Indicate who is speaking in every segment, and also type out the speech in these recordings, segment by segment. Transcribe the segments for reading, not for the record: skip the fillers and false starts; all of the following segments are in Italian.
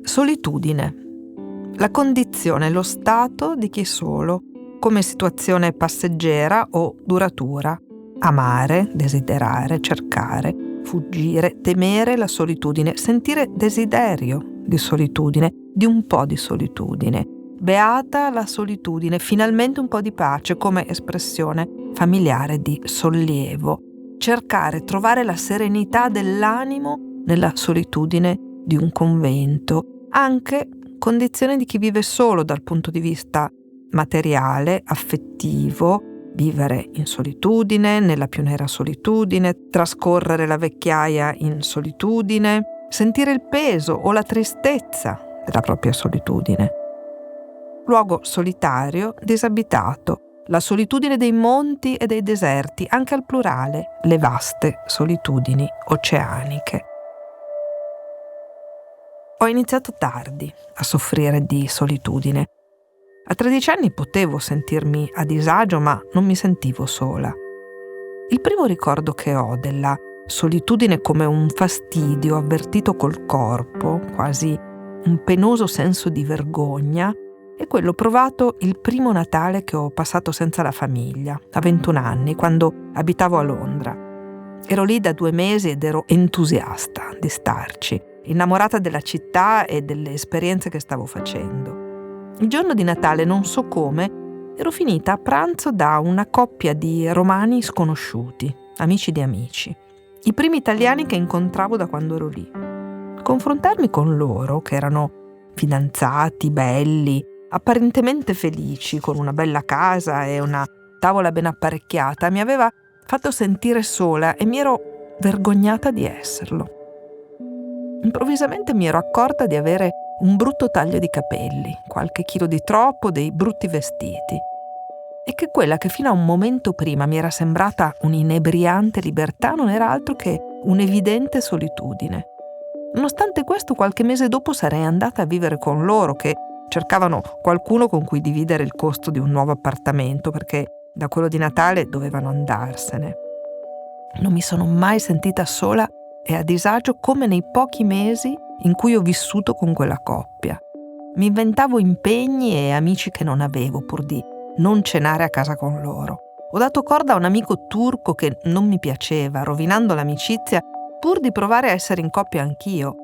Speaker 1: Solitudine. La condizione, lo stato di chi è solo, come situazione passeggera o duratura. Amare, desiderare, cercare, fuggire, temere la solitudine, sentire desiderio di solitudine, di un po' di solitudine. Beata la solitudine, finalmente un po' di pace come espressione familiare di sollievo. Cercare, trovare la serenità dell'animo nella solitudine di un convento, anche condizione di chi vive solo dal punto di vista materiale, affettivo, vivere in solitudine, nella più nera solitudine, trascorrere la vecchiaia in solitudine, sentire il peso o la tristezza della propria solitudine. Luogo solitario, disabitato, la solitudine dei monti e dei deserti, anche al plurale, le vaste solitudini oceaniche. Ho iniziato tardi a soffrire di solitudine. A 13 anni potevo sentirmi a disagio, ma non mi sentivo sola. Il primo ricordo che ho della solitudine come un fastidio avvertito col corpo, quasi un penoso senso di vergogna, è quello provato il primo Natale che ho passato senza la famiglia, a 21 anni, quando abitavo a Londra. Ero lì da 2 mesi ed ero entusiasta di starci, innamorata della città e delle esperienze che stavo facendo. Il giorno di Natale, non so come, ero finita a pranzo da una coppia di romani sconosciuti, amici di amici, i primi italiani che incontravo da quando ero lì. Confrontarmi con loro, che erano fidanzati, belli, apparentemente felici, con una bella casa e una tavola ben apparecchiata, mi aveva fatto sentire sola e mi ero vergognata di esserlo. Improvvisamente mi ero accorta di avere un brutto taglio di capelli, qualche chilo di troppo, dei brutti vestiti, e che quella che fino a un momento prima mi era sembrata un'inebriante libertà non era altro che un'evidente solitudine. Nonostante questo, qualche mese dopo sarei andata a vivere con loro, che cercavano qualcuno con cui dividere il costo di un nuovo appartamento, perché da quello di Natale dovevano andarsene. Non mi sono mai sentita sola e a disagio come nei pochi mesi in cui ho vissuto con quella coppia. Mi inventavo impegni e amici che non avevo, pur di non cenare a casa con loro. Ho dato corda a un amico turco che non mi piaceva, rovinando l'amicizia, pur di provare a essere in coppia anch'io.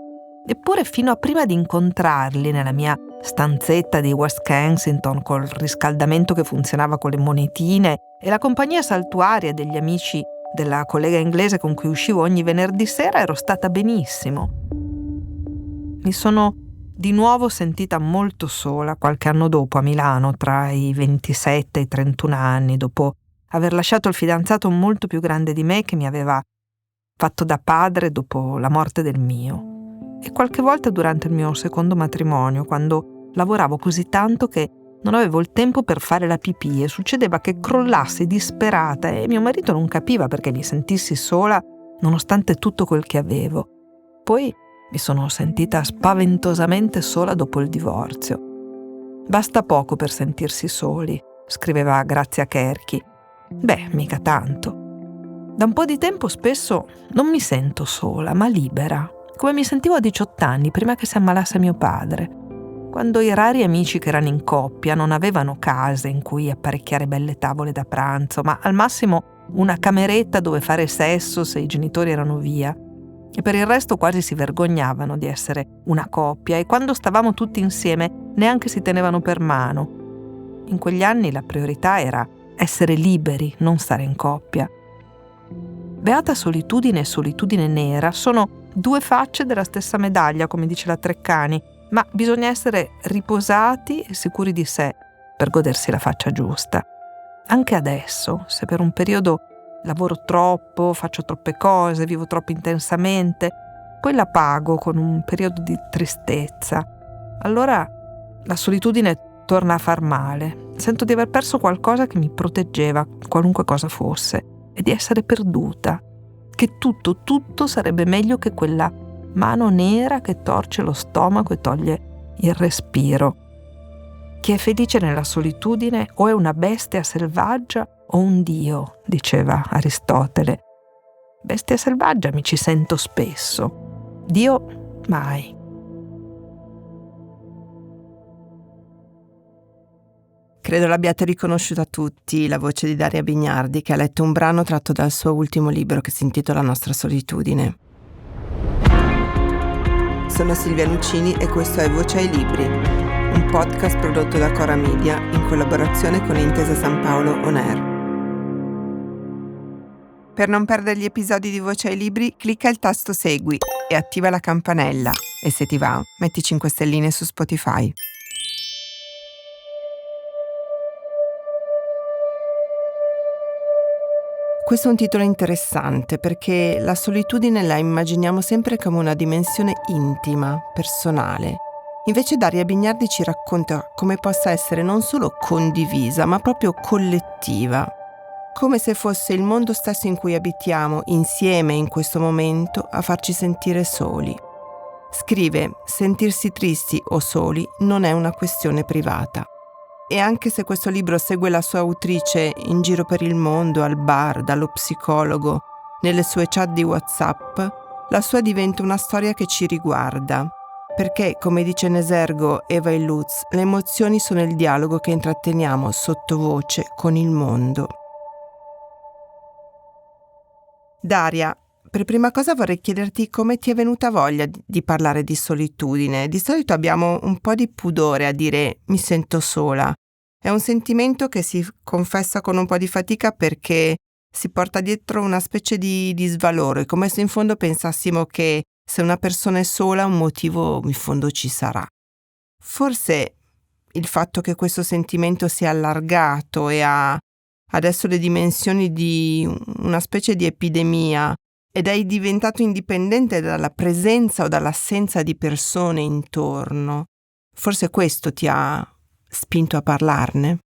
Speaker 1: Eppure fino a prima di incontrarli nella mia stanzetta di West Kensington, col riscaldamento che funzionava con le monetine e la compagnia saltuaria degli amici della collega inglese con cui uscivo ogni venerdì sera, ero stata benissimo. Mi sono di nuovo sentita molto sola qualche anno dopo a Milano, tra i 27 e i 31 anni, dopo aver lasciato il fidanzato molto più grande di me che mi aveva fatto da padre dopo la morte del mio. E qualche volta durante il mio secondo matrimonio, quando lavoravo così tanto che non avevo il tempo per fare la pipì e succedeva che crollassi disperata e mio marito non capiva perché mi sentissi sola nonostante tutto quel che avevo. Poi mi sono sentita spaventosamente sola dopo il divorzio. Basta poco per sentirsi soli, scriveva Grazia Cherchi. Beh, mica tanto. Da un po' di tempo spesso non mi sento sola, ma libera, come mi sentivo a 18 anni prima che si ammalasse mio padre, quando i rari amici che erano in coppia non avevano case in cui apparecchiare belle tavole da pranzo, ma al massimo una cameretta dove fare sesso se i genitori erano via, e per il resto quasi si vergognavano di essere una coppia, e quando stavamo tutti insieme neanche si tenevano per mano. In quegli anni la priorità era essere liberi, non stare in coppia. Beata solitudine e solitudine nera sono 2 facce della stessa medaglia, come dice la Treccani, ma bisogna essere riposati e sicuri di sé per godersi la faccia giusta. Anche adesso, se per un periodo lavoro troppo, faccio troppe cose, vivo troppo intensamente, poi la pago con un periodo di tristezza, allora la solitudine torna a far male. Sento di aver perso qualcosa che mi proteggeva, qualunque cosa fosse, e di essere perduta, che tutto sarebbe meglio che quella mano nera che torce lo stomaco e toglie il respiro. Chi è felice nella solitudine o è una bestia selvaggia o un dio, diceva Aristotele. Bestia selvaggia mi ci sento spesso, Dio mai.
Speaker 2: Credo l'abbiate riconosciuta tutti, la voce di Daria Bignardi, che ha letto un brano tratto dal suo ultimo libro che si intitola Nostra solitudine. Sono Silvia Lucini e questo è Voce ai Libri, un podcast prodotto da Cora Media in collaborazione con Intesa San Paolo On Air. Per non perdere gli episodi di Voce ai Libri, clicca il tasto Segui e attiva la campanella. E se ti va, metti 5 stelline su Spotify. Questo è un titolo interessante perché la solitudine la immaginiamo sempre come una dimensione intima, personale. Invece Daria Bignardi ci racconta come possa essere non solo condivisa, ma proprio collettiva. Come se fosse il mondo stesso in cui abitiamo insieme in questo momento a farci sentire soli. Scrive: sentirsi tristi o soli non è una questione privata. E anche se questo libro segue la sua autrice in giro per il mondo, al bar, dallo psicologo, nelle sue chat di WhatsApp, la sua diventa una storia che ci riguarda. Perché, come dice in esergo Eva Illuz, le emozioni sono il dialogo che intratteniamo sottovoce con il mondo. Daria, per prima cosa vorrei chiederti come ti è venuta voglia di parlare di solitudine. Di solito abbiamo un po' di pudore a dire mi sento sola. È un sentimento che si confessa con un po' di fatica perché si porta dietro una specie di svalore, come se in fondo pensassimo che se una persona è sola un motivo in fondo ci sarà. Forse il fatto che questo sentimento sia allargato e ha adesso le dimensioni di una specie di epidemia ed è diventato indipendente dalla presenza o dall'assenza di persone intorno. Forse questo ti ha spinto a parlarne?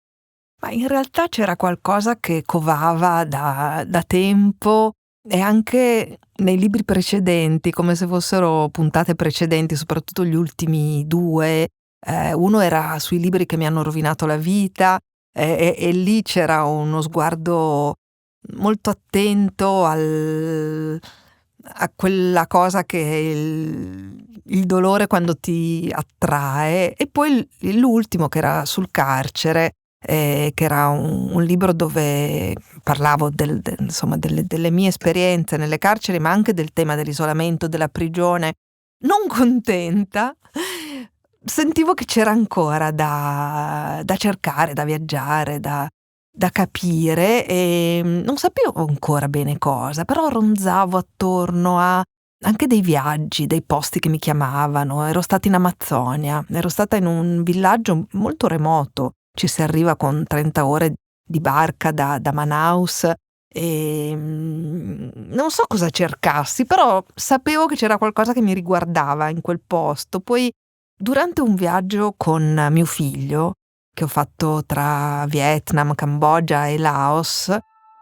Speaker 1: Ma in realtà c'era qualcosa che covava da tempo e anche nei libri precedenti, come se fossero puntate precedenti, soprattutto gli ultimi due. Uno era sui libri che mi hanno rovinato la vita e lì c'era uno sguardo molto attento a quella cosa che è il dolore quando ti attrae, e poi l'ultimo che era sul carcere, che era un libro dove parlavo delle mie esperienze nelle carceri, ma anche del tema dell'isolamento, della prigione. Non contenta, sentivo che c'era ancora da cercare, da viaggiare, da capire, e non sapevo ancora bene cosa, però ronzavo attorno a anche dei viaggi, dei posti che mi chiamavano. Ero stata in Amazzonia, ero stata in un villaggio molto remoto, ci si arriva con 30 ore di barca da Manaus e non so cosa cercassi, però sapevo che c'era qualcosa che mi riguardava in quel posto. Poi durante un viaggio con mio figlio che ho fatto tra Vietnam, Cambogia e Laos.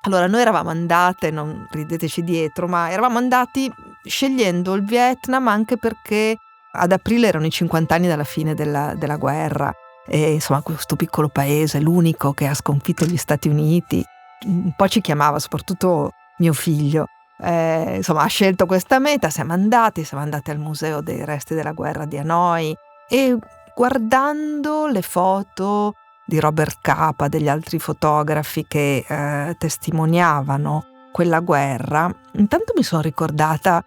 Speaker 1: Allora, noi eravamo andate, non rideteci dietro, ma eravamo andati scegliendo il Vietnam anche perché ad aprile erano i 50 anni dalla fine della guerra e insomma questo piccolo paese, l'unico che ha sconfitto gli Stati Uniti, un po' ci chiamava, soprattutto mio figlio. Insomma, ha scelto questa meta, siamo andati al museo dei resti della guerra di Hanoi e guardando le foto di Robert Capa, degli altri fotografi che testimoniavano quella guerra, intanto mi sono ricordata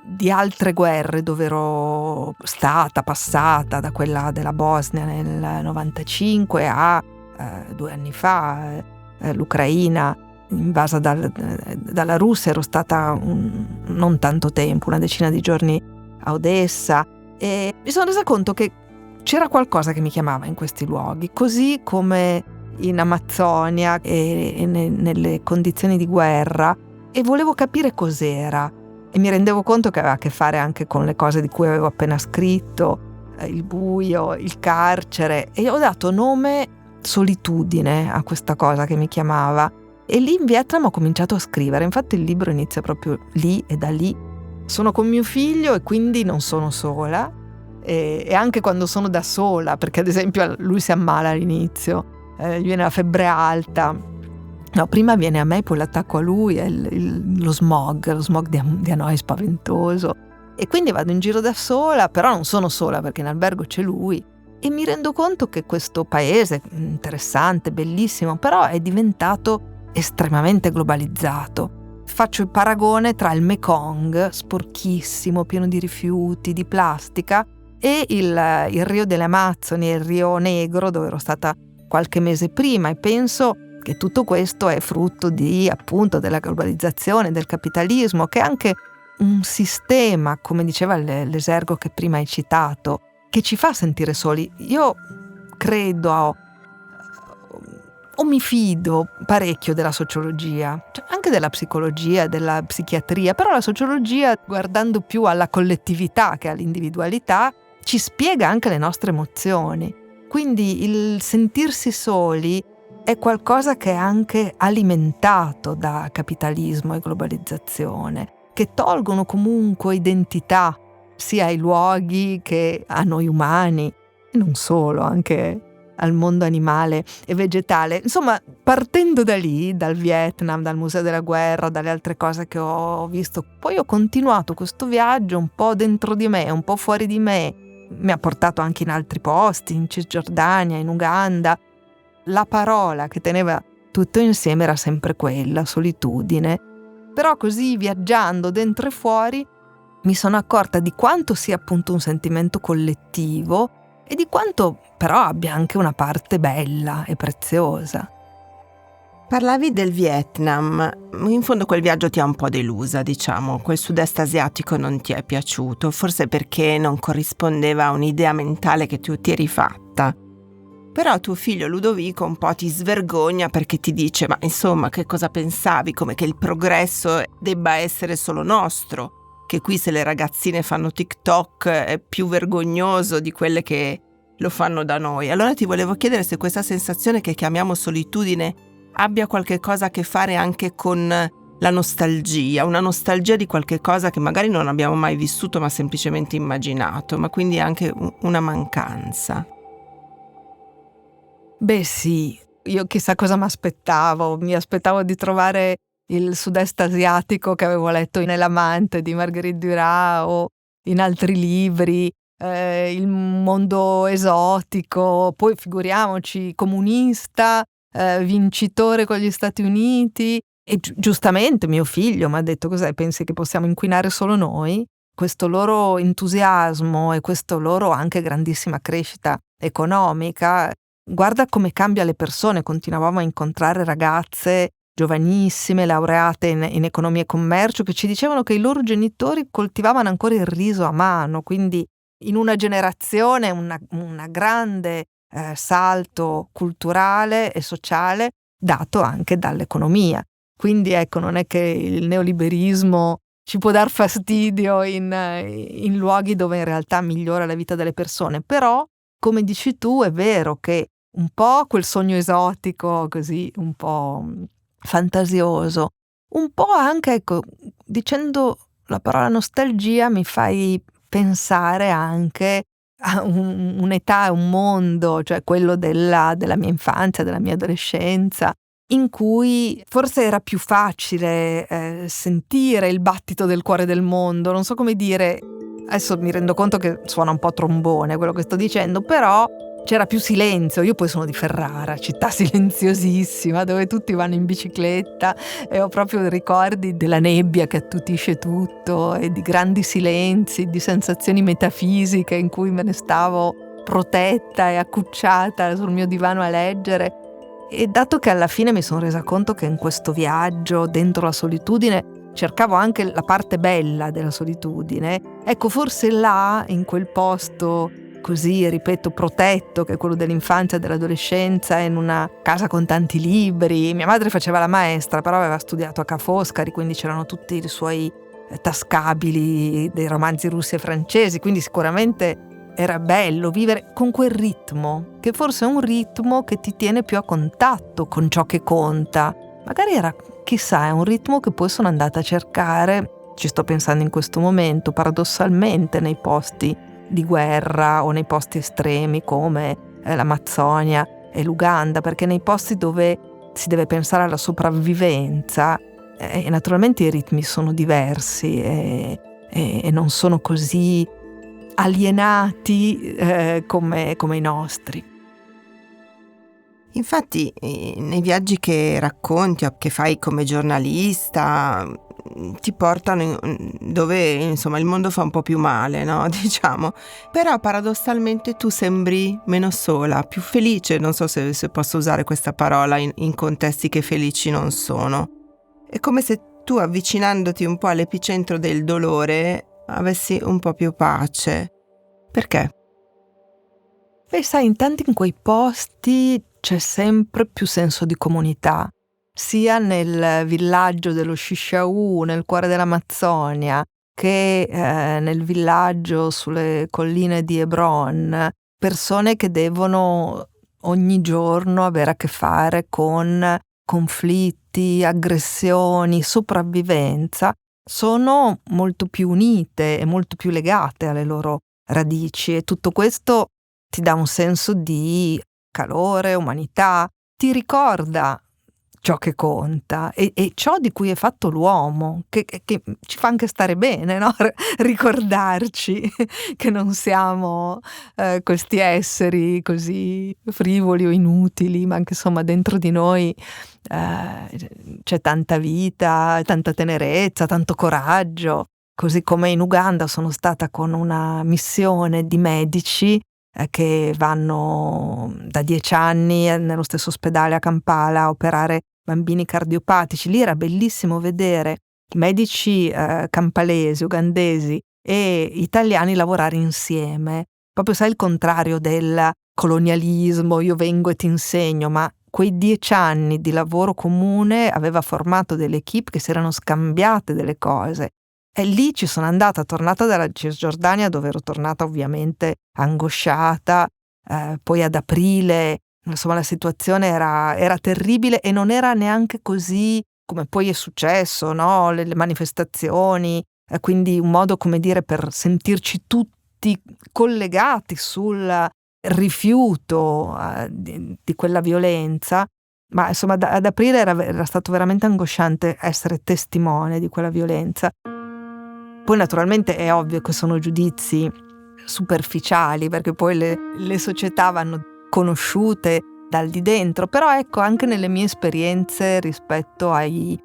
Speaker 1: di altre guerre dove ero stata, passata, da quella della Bosnia nel 95 a 2 anni fa, l'Ucraina invasa dalla Russia. Ero stata non tanto tempo, una decina di giorni a Odessa, e mi sono resa conto che c'era qualcosa che mi chiamava in questi luoghi, così come in Amazzonia e nelle condizioni di guerra, e volevo capire cos'era e mi rendevo conto che aveva a che fare anche con le cose di cui avevo appena scritto, il buio, il carcere, e ho dato nome solitudine a questa cosa che mi chiamava. E lì in Vietnam ho cominciato a scrivere, infatti il libro inizia proprio lì, e da lì sono con mio figlio e quindi non sono sola, e anche quando sono da sola, perché ad esempio lui si ammala all'inizio, gli viene la febbre alta. No, prima viene a me, poi l'attacco a lui, è lo smog di Hanoi è spaventoso, e quindi vado in giro da sola, però non sono sola perché in albergo c'è lui, E mi rendo conto che questo paese, interessante, bellissimo, però è diventato estremamente globalizzato. Faccio il paragone tra il Mekong, sporchissimo, pieno di rifiuti, di plastica, e il Rio delle Amazzoni, il Rio Negro, dove ero stata qualche mese prima, e penso che tutto questo è frutto appunto della globalizzazione, del capitalismo, che è anche un sistema, come diceva l'Esergo che prima hai citato, che ci fa sentire soli. Io credo o mi fido parecchio della sociologia, cioè anche della psicologia, della psichiatria, però la sociologia, guardando più alla collettività che all'individualità, ci spiega anche le nostre emozioni. Quindi il sentirsi soli è qualcosa che è anche alimentato da capitalismo e globalizzazione, che tolgono comunque identità sia ai luoghi che a noi umani, e non solo, anche al mondo animale e vegetale. Insomma, partendo da lì, dal Vietnam, dal Museo della Guerra, dalle altre cose che ho visto, poi ho continuato questo viaggio un po' dentro di me, un po' fuori di me. Mi ha portato anche in altri posti, in Cisgiordania, in Uganda. La parola che teneva tutto insieme era sempre quella, solitudine. Però così, viaggiando dentro e fuori, mi sono accorta di quanto sia appunto un sentimento collettivo e di quanto però abbia anche una parte bella e preziosa.
Speaker 2: Parlavi del Vietnam, in fondo quel viaggio ti ha un po' delusa, diciamo, quel sud-est asiatico non ti è piaciuto, forse perché non corrispondeva a un'idea mentale che tu ti eri fatta. Però tuo figlio Ludovico un po' ti svergogna perché ti dice: ma insomma, che cosa pensavi? Come che il progresso debba essere solo nostro, che qui se le ragazzine fanno TikTok è più vergognoso di quelle che lo fanno da noi. Allora ti volevo chiedere se questa sensazione che chiamiamo solitudine abbia qualche cosa a che fare anche con la nostalgia, una nostalgia di qualche cosa che magari non abbiamo mai vissuto ma semplicemente immaginato, ma quindi anche una mancanza.
Speaker 1: Beh sì, io chissà cosa mi aspettavo di trovare il sud-est asiatico che avevo letto nell'Amante di Marguerite Duras o in altri libri, il mondo esotico, poi figuriamoci comunista, vincitore con gli Stati Uniti, e giustamente mio figlio mi ha detto: cos'è, pensi che possiamo inquinare solo noi? Questo loro entusiasmo e questo loro anche grandissima crescita economica, guarda come cambia le persone. Continuavamo a incontrare ragazze giovanissime, laureate in economia e commercio, che ci dicevano che i loro genitori coltivavano ancora il riso a mano, quindi in una generazione una grande salto culturale e sociale dato anche dall'economia. Quindi ecco, non è che il neoliberismo ci può dar fastidio in luoghi dove in realtà migliora la vita delle persone, però come dici tu è vero che un po' quel sogno esotico così un po' fantasioso, un po' anche, ecco, dicendo la parola nostalgia mi fai pensare anche a un'età, un mondo, cioè quello della mia infanzia, della mia adolescenza, in cui forse era più facile sentire il battito del cuore del mondo, non so come dire. Adesso mi rendo conto che suona un po' trombone quello che sto dicendo, però c'era più silenzio. Io poi sono di Ferrara, città silenziosissima, dove tutti vanno in bicicletta, e ho proprio ricordi della nebbia che attutisce tutto e di grandi silenzi, di sensazioni metafisiche in cui me ne stavo protetta e accucciata sul mio divano a leggere. E dato che alla fine mi sono resa conto che in questo viaggio dentro la solitudine cercavo anche la parte bella della solitudine, ecco, forse là, in quel posto così, ripeto, protetto, che è quello dell'infanzia e dell'adolescenza, in una casa con tanti libri. Mia madre faceva la maestra, però aveva studiato a Ca' Foscari, quindi c'erano tutti i suoi tascabili dei romanzi russi e francesi, quindi sicuramente era bello vivere con quel ritmo, che forse è un ritmo che ti tiene più a contatto con ciò che conta. Magari era, chissà, è un ritmo che poi sono andata a cercare, ci sto pensando in questo momento, paradossalmente nei posti di guerra o nei posti estremi come l'Amazzonia e l'Uganda, perché nei posti dove si deve pensare alla sopravvivenza naturalmente i ritmi sono diversi e non sono così alienati come i nostri.
Speaker 2: Infatti, nei viaggi che racconti o che fai come giornalista, ti portano dove insomma il mondo fa un po' più male, no? Diciamo. Però paradossalmente tu sembri meno sola, più felice, non so se posso usare questa parola in contesti che felici non sono. È come se tu, avvicinandoti un po' all'epicentro del dolore, avessi un po' più pace. Perché?
Speaker 1: Beh, sai, in quei posti c'è sempre più senso di comunità, sia nel villaggio dello Shishaou, nel cuore dell'Amazzonia, che nel villaggio sulle colline di Hebron, persone che devono ogni giorno avere a che fare con conflitti, aggressioni, sopravvivenza, sono molto più unite e molto più legate alle loro radici, e tutto questo ti dà un senso di calore, umanità, ti ricorda ciò che conta e ciò di cui è fatto l'uomo, che ci fa anche stare bene, no? Ricordarci che non siamo questi esseri così frivoli o inutili, ma che insomma dentro di noi c'è tanta vita, tanta tenerezza, tanto coraggio. Così come in Uganda sono stata con una missione di medici che vanno da 10 anni nello stesso ospedale a Kampala a operare bambini cardiopatici. Lì era bellissimo vedere medici kampalesi, ugandesi e italiani lavorare insieme. Proprio sai, il contrario del colonialismo, io vengo e ti insegno, ma quei 10 anni di lavoro comune aveva formato delle equip che si erano scambiate delle cose. E lì ci sono andata, tornata dalla Cisgiordania, dove ero tornata ovviamente angosciata, poi ad aprile, insomma la situazione era terribile e non era neanche così come poi è successo, no? Le manifestazioni, quindi un modo, come dire, per sentirci tutti collegati sul rifiuto di quella violenza. Ma insomma ad aprile era stato veramente angosciante essere testimone di quella violenza. Poi naturalmente è ovvio che sono giudizi superficiali, perché poi le società vanno conosciute dal di dentro, però ecco, anche nelle mie esperienze rispetto alle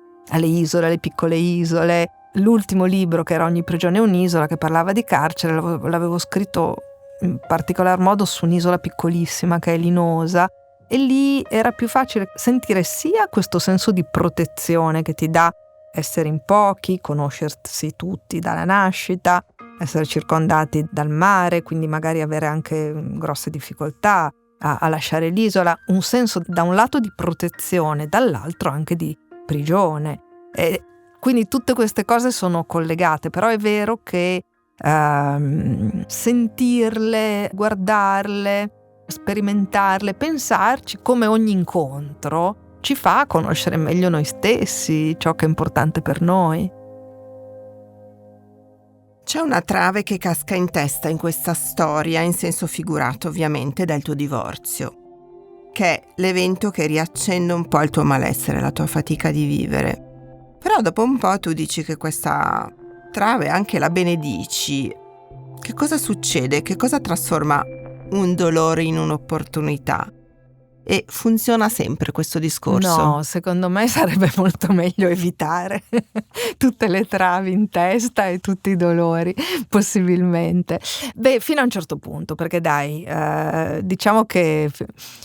Speaker 1: isole, alle piccole isole, l'ultimo libro, che era Ogni prigione è un'isola, che parlava di carcere, l'avevo scritto in particolar modo su un'isola piccolissima che è Linosa, e lì era più facile sentire sia questo senso di protezione che ti dà essere in pochi, conoscersi tutti dalla nascita, essere circondati dal mare, quindi magari avere anche grosse difficoltà a lasciare l'isola, un senso da un lato di protezione, dall'altro anche di prigione. E quindi tutte queste cose sono collegate, però è vero che sentirle, guardarle, sperimentarle, pensarci, come ogni incontro ci fa conoscere meglio noi stessi, ciò che è importante per noi.
Speaker 2: C'è una trave che casca in testa in questa storia, in senso figurato ovviamente, del tuo divorzio, che è l'evento che riaccende un po' il tuo malessere, la tua fatica di vivere. Però dopo un po' tu dici che questa trave anche la benedici. Che cosa succede? Che cosa trasforma un dolore in un'opportunità? E funziona sempre questo discorso?
Speaker 1: No, secondo me sarebbe molto meglio evitare tutte le travi in testa e tutti i dolori, possibilmente. Beh, fino a un certo punto, perché dai, diciamo che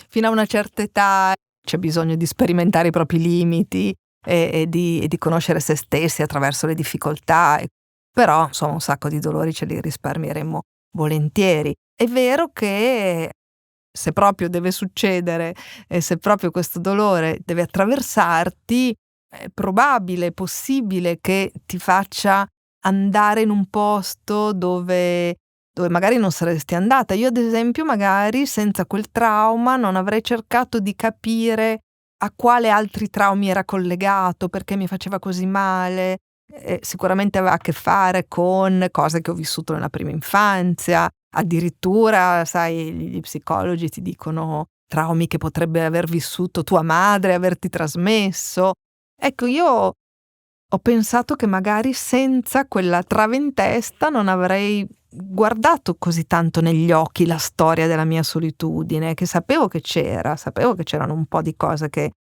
Speaker 1: fino a una certa età c'è bisogno di sperimentare i propri limiti e di conoscere se stessi attraverso le difficoltà, però insomma un sacco di dolori ce li risparmieremmo volentieri. È vero che se proprio deve succedere e se proprio questo dolore deve attraversarti, è probabile, è possibile che ti faccia andare in un posto dove magari non saresti andata. Io ad esempio magari senza quel trauma non avrei cercato di capire a quale altri traumi era collegato, perché mi faceva così male. Sicuramente aveva a che fare con cose che ho vissuto nella prima infanzia. Addirittura, sai, gli psicologi ti dicono traumi che potrebbe aver vissuto tua madre, averti trasmesso. Ecco, io ho pensato che magari senza quella trave in testa non avrei guardato così tanto negli occhi la storia della mia solitudine, che sapevo che c'erano un po' di cose che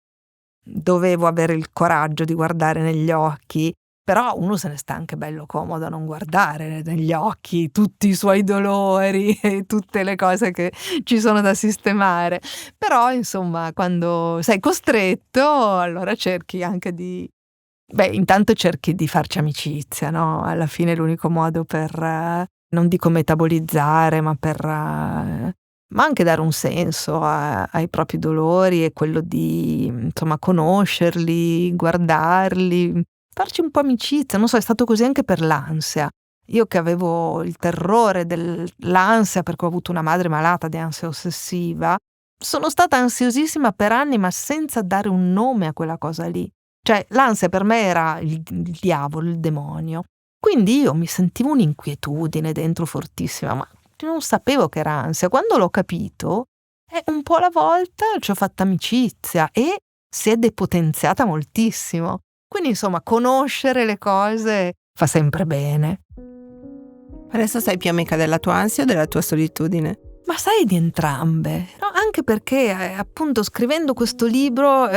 Speaker 1: dovevo avere il coraggio di guardare negli occhi, però uno se ne sta anche bello comodo a non guardare negli occhi tutti i suoi dolori e tutte le cose che ci sono da sistemare. Però, insomma, quando sei costretto, allora cerchi anche intanto cerchi di farci amicizia, no? Alla fine è l'unico modo per, non dico metabolizzare, ma ma anche dare un senso ai propri dolori, e quello di, insomma, conoscerli, guardarli, farci un po' amicizia. Non so, è stato così anche per l'ansia. Io che avevo il terrore dell'ansia perché ho avuto una madre malata di ansia ossessiva, sono stata ansiosissima per anni, ma senza dare un nome a quella cosa lì. Cioè, l'ansia per me era il diavolo, il demonio. Quindi io mi sentivo un'inquietudine dentro fortissima, ma non sapevo che era ansia. Quando l'ho capito, un po' alla volta ci ho fatto amicizia e si è depotenziata moltissimo. Quindi, insomma, conoscere le cose fa sempre bene.
Speaker 2: Adesso sei più amica della tua ansia o della tua solitudine?
Speaker 1: Ma sai, di entrambe, no? Anche perché appunto scrivendo questo libro,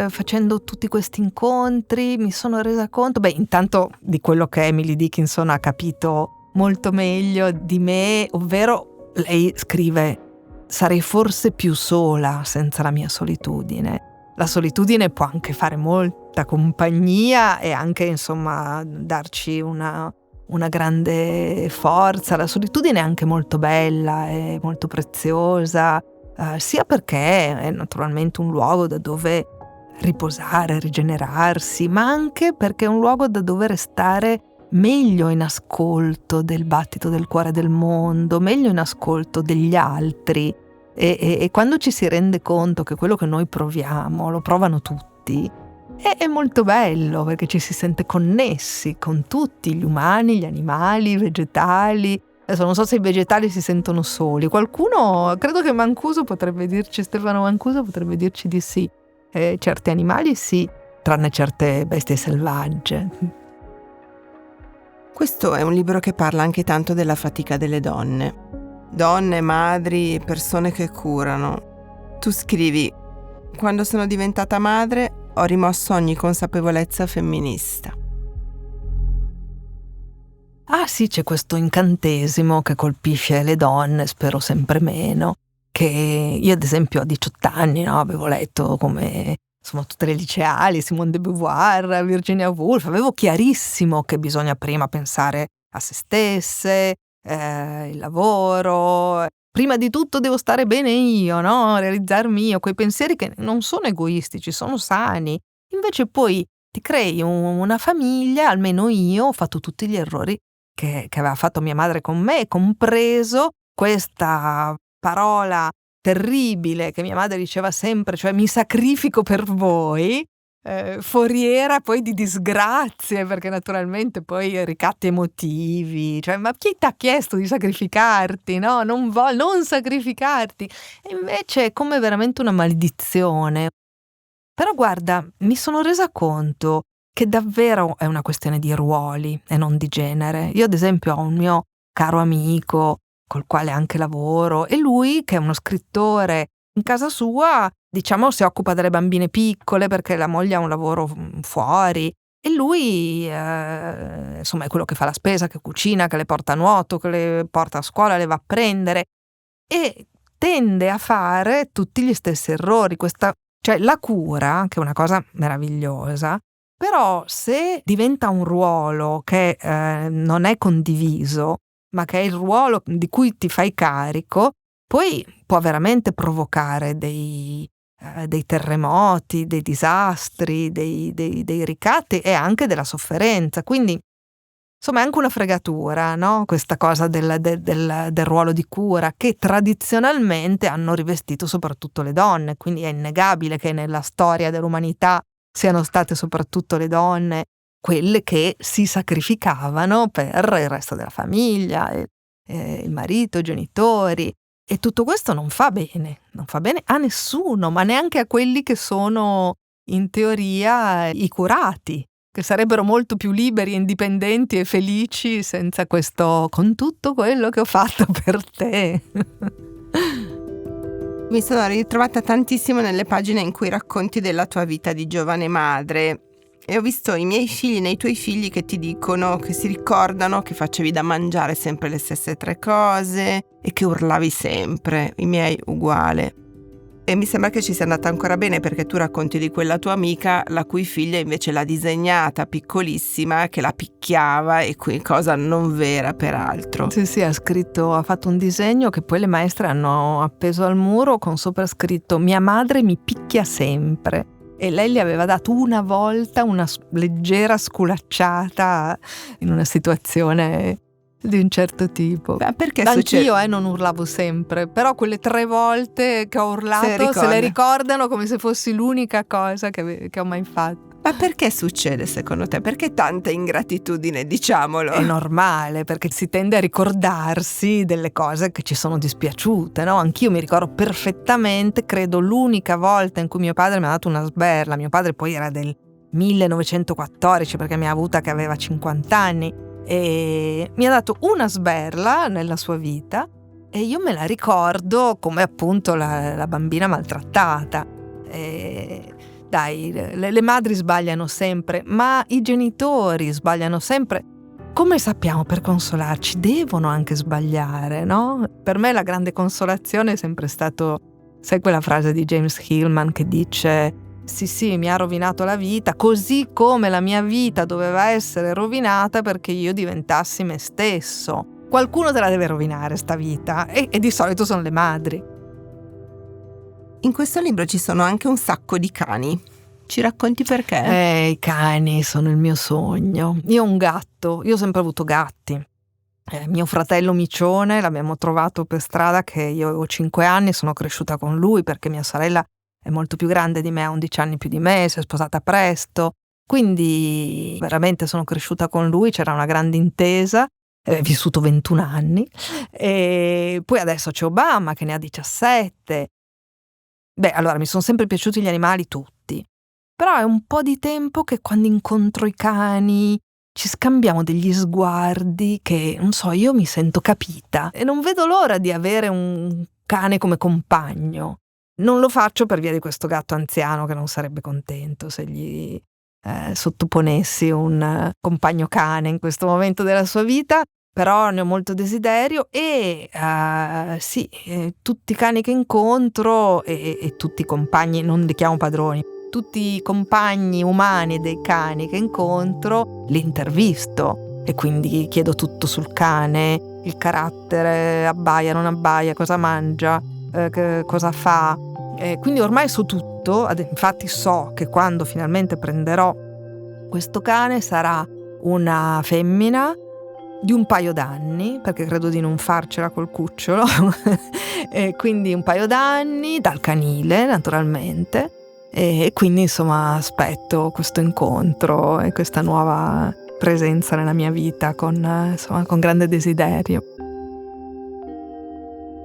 Speaker 1: facendo tutti questi incontri, mi sono resa conto, intanto di quello che Emily Dickinson ha capito molto meglio di me, ovvero lei scrive: sarei forse più sola senza la mia solitudine. La solitudine può anche fare molta compagnia e anche, insomma, darci una grande forza. La solitudine è anche molto bella, è molto preziosa, sia perché è naturalmente un luogo da dove riposare, rigenerarsi, ma anche perché è un luogo da dove restare meglio in ascolto del battito del cuore del mondo, meglio in ascolto degli altri, e quando ci si rende conto che quello che noi proviamo lo provano tutti, è molto bello, perché ci si sente connessi con tutti gli umani, gli animali, i vegetali. Adesso non so se i vegetali si sentono soli. Qualcuno, credo che Stefano Mancuso potrebbe dirci di sì. Certi animali sì, tranne certe bestie selvagge.
Speaker 2: Questo è un libro che parla anche tanto della fatica delle donne. Donne, madri, persone che curano. Tu scrivi: quando sono diventata madre ho rimosso ogni consapevolezza femminista.
Speaker 1: Ah sì, c'è questo incantesimo che colpisce le donne, spero sempre meno, che io ad esempio a 18 anni, no, avevo letto come, insomma, tutte le liceali, Simone de Beauvoir, Virginia Woolf, avevo chiarissimo che bisogna prima pensare a se stesse, il lavoro, prima di tutto devo stare bene io, no? Realizzarmi io, quei pensieri che non sono egoistici, sono sani. Invece poi ti crei una famiglia, almeno io ho fatto tutti gli errori che aveva fatto mia madre con me, compreso questa parola terribile che mia madre diceva sempre, cioè mi sacrifico per voi, foriera poi di disgrazie, perché naturalmente poi ricatti emotivi, cioè ma chi t'ha chiesto di sacrificarti, no? Non sacrificarti. E invece è come veramente una maledizione. Però guarda, mi sono resa conto che davvero è una questione di ruoli e non di genere. Io ad esempio ho un mio caro amico col quale anche lavoro, e lui, che è uno scrittore, in casa sua, diciamo, si occupa delle bambine piccole perché la moglie ha un lavoro fuori, e lui insomma è quello che fa la spesa, che cucina, che le porta a nuoto, che le porta a scuola, le va a prendere, e tende a fare tutti gli stessi errori. Cioè la cura, che è una cosa meravigliosa, però se diventa un ruolo che non è condiviso, ma che è il ruolo di cui ti fai carico, poi può veramente provocare dei terremoti, dei disastri, dei ricatti e anche della sofferenza. Quindi, insomma, è anche una fregatura, no? Questa cosa del ruolo di cura che tradizionalmente hanno rivestito soprattutto le donne. Quindi è innegabile che nella storia dell'umanità siano state soprattutto le donne quelle che si sacrificavano per il resto della famiglia, il marito, i genitori. E tutto questo non fa bene a nessuno, ma neanche a quelli che sono in teoria i curati. che sarebbero molto più liberi, indipendenti e felici senza questo "con tutto quello che ho fatto per te".
Speaker 2: Mi sono ritrovata tantissimo nelle pagine in cui racconti della tua vita di giovane madre e ho visto i miei figli nei tuoi figli che ti dicono che si ricordano che facevi da mangiare sempre le stesse 3 cose e che urlavi sempre, i miei uguale. E mi sembra che ci sia andata ancora bene perché tu racconti di quella tua amica la cui figlia invece l'ha disegnata piccolissima che la picchiava e qui cosa non vera peraltro.
Speaker 1: Sì, ha fatto un disegno che poi le maestre hanno appeso al muro con sopra scritto "Mia madre mi picchia sempre". E lei gli aveva dato una volta una leggera sculacciata in una situazione di un certo tipo.
Speaker 2: Ma perché
Speaker 1: Anch'io non urlavo sempre, però quelle 3 volte che ho urlato se le ricordano come se fossi l'unica cosa che ho mai fatto.
Speaker 2: Ma perché succede secondo te? Perché tanta ingratitudine, diciamolo?
Speaker 1: È normale, perché si tende a ricordarsi delle cose che ci sono dispiaciute, no? Anch'io mi ricordo perfettamente, credo l'unica volta in cui mio padre mi ha dato una sberla. Mio padre poi era del 1914 perché mi ha avuta che aveva 50 anni e mi ha dato una sberla nella sua vita e io me la ricordo come appunto la bambina maltrattata. Dai, le madri sbagliano sempre, ma i genitori sbagliano sempre. Come sappiamo, per consolarci devono anche sbagliare, no? Per me la grande consolazione è sempre stato, sai quella frase di James Hillman che dice sì, mi ha rovinato la vita, così come la mia vita doveva essere rovinata perché io diventassi me stesso. Qualcuno te la deve rovinare sta vita e di solito sono le madri.
Speaker 2: In questo libro ci sono anche un sacco di cani. Ci racconti perché?
Speaker 1: I cani sono il mio sogno. Io ho un gatto, io ho sempre avuto gatti. Mio fratello Micione l'abbiamo trovato per strada che io avevo 5 anni, sono cresciuta con lui perché mia sorella è molto più grande di me, ha 11 anni più di me, si è sposata presto. Quindi veramente sono cresciuta con lui, c'era una grande intesa. Vissuto 21 anni. E poi adesso c'è Obama che ne ha 17. Allora mi sono sempre piaciuti gli animali tutti, però è un po' di tempo che quando incontro i cani ci scambiamo degli sguardi che, non so, io mi sento capita e non vedo l'ora di avere un cane come compagno. Non lo faccio per via di questo gatto anziano che non sarebbe contento se gli sottoponessi un compagno cane in questo momento della sua vita. Però ne ho molto desiderio e tutti i cani che incontro e tutti i compagni, non li chiamo padroni, tutti i compagni umani dei cani che incontro li intervisto e quindi chiedo tutto sul cane, il carattere, abbaia, non abbaia, cosa mangia, cosa fa. Quindi ormai so tutto, infatti so che quando finalmente prenderò questo cane sarà una femmina di un paio d'anni, perché credo di non farcela col cucciolo, e quindi un paio d'anni, dal canile naturalmente, e quindi insomma aspetto questo incontro e questa nuova presenza nella mia vita con grande desiderio.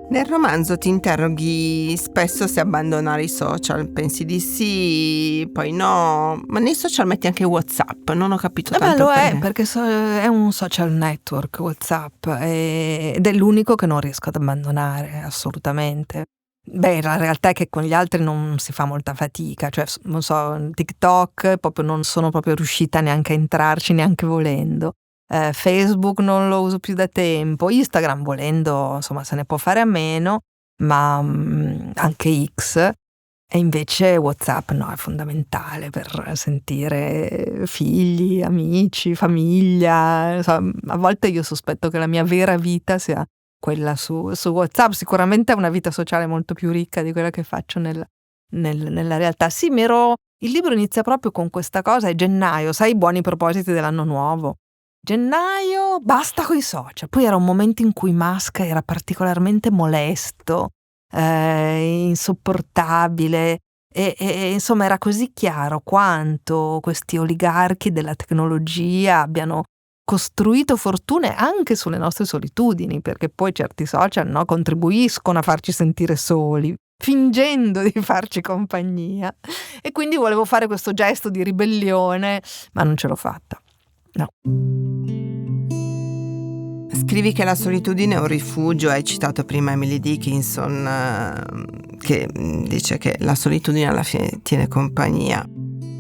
Speaker 2: Nel romanzo ti interroghi spesso se abbandonare i social, pensi di sì, poi no, ma nei social metti anche WhatsApp, non ho capito tanto
Speaker 1: lo è, perché è un social network WhatsApp ed è l'unico che non riesco ad abbandonare assolutamente. La realtà è che con gli altri non si fa molta fatica, cioè non so, TikTok proprio non sono proprio riuscita neanche a entrarci, neanche volendo. Facebook non lo uso più da tempo, Instagram volendo insomma se ne può fare a meno, ma anche X, e invece WhatsApp no, è fondamentale per sentire figli, amici, famiglia. Insomma, a volte io sospetto che la mia vera vita sia quella su WhatsApp. Sicuramente è una vita sociale molto più ricca di quella che faccio nella realtà. Sì, il libro inizia proprio con questa cosa, è gennaio, sai, i buoni propositi dell'anno nuovo. Gennaio, basta coi social. Poi era un momento in cui Musk era particolarmente molesto, insopportabile e insomma era così chiaro quanto questi oligarchi della tecnologia abbiano costruito fortune anche sulle nostre solitudini, perché poi certi social, no, contribuiscono a farci sentire soli. fingendo di farci compagnia, e quindi volevo fare questo gesto di ribellione, ma non ce l'ho fatta. No.
Speaker 2: Scrivi che la solitudine è un rifugio, hai citato prima Emily Dickinson, che dice che la solitudine alla fine tiene compagnia.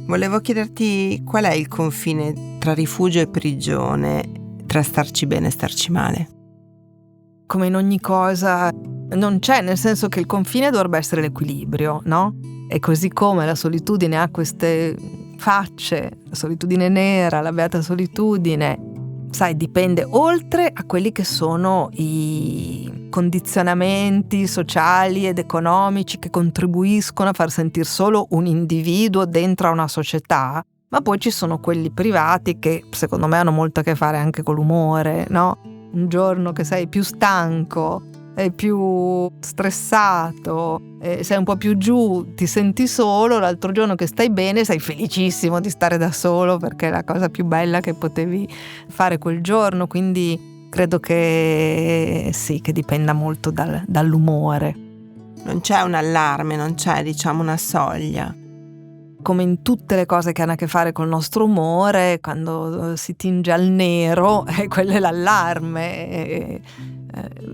Speaker 2: Volevo chiederti qual è il confine tra rifugio e prigione, tra starci bene e starci male.
Speaker 1: Come in ogni cosa non c'è, nel senso che il confine dovrebbe essere l'equilibrio, no? E così come la solitudine ha queste facce, la solitudine nera, la beata solitudine, sai, dipende oltre a quelli che sono i condizionamenti sociali ed economici che contribuiscono a far sentire solo un individuo dentro a una società, ma poi ci sono quelli privati che secondo me hanno molto a che fare anche con l'umore, no? Un giorno che sei più stanco, sei più stressato, sei un po' più giù, ti senti solo, l'altro giorno che stai bene sei felicissimo di stare da solo perché è la cosa più bella che potevi fare quel giorno, quindi credo che sì, che dipenda molto dall'umore.
Speaker 2: Non c'è un allarme, non c'è, diciamo, una soglia.
Speaker 1: Come in tutte le cose che hanno a che fare col nostro umore, quando si tinge al nero, quello è l'allarme.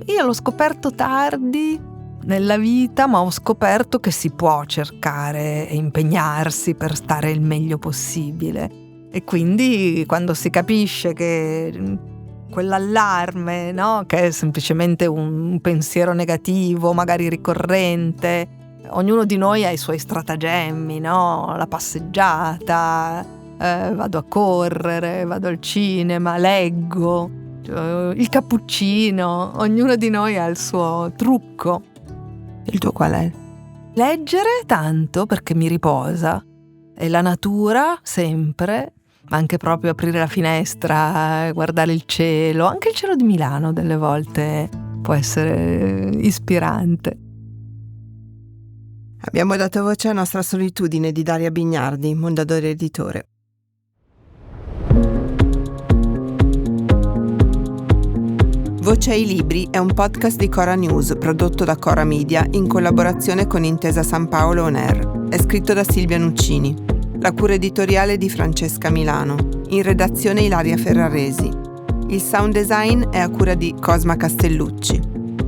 Speaker 1: Io l'ho scoperto tardi nella vita, ma ho scoperto che si può cercare e impegnarsi per stare il meglio possibile. E quindi quando si capisce che quell'allarme, no, che è semplicemente un pensiero negativo, magari ricorrente, ognuno di noi ha i suoi stratagemmi, no? La passeggiata, vado a correre, vado al cinema, leggo, il cappuccino, ognuno di noi ha il suo trucco.
Speaker 2: Il tuo qual è?
Speaker 1: Leggere tanto perché mi riposa, e la natura sempre, ma anche proprio aprire la finestra, guardare il cielo, anche il cielo di Milano delle volte può essere ispirante.
Speaker 2: Abbiamo dato voce alla nostra solitudine di Daria Bignardi, Mondadori editore. Voce ai libri è un podcast di Cora News prodotto da Cora Media in collaborazione con Intesa San Paolo On Air. È scritto da Silvia Nuccini. La cura editoriale di Francesca Milano. In redazione Ilaria Ferraresi. Il sound design è a cura di Cosma Castellucci.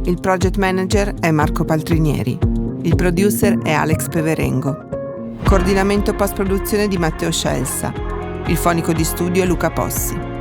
Speaker 2: Il project manager è Marco Paltrinieri. Il producer è Alex Peverengo. Coordinamento post-produzione di Matteo Scelsa. Il fonico di studio è Luca Possi.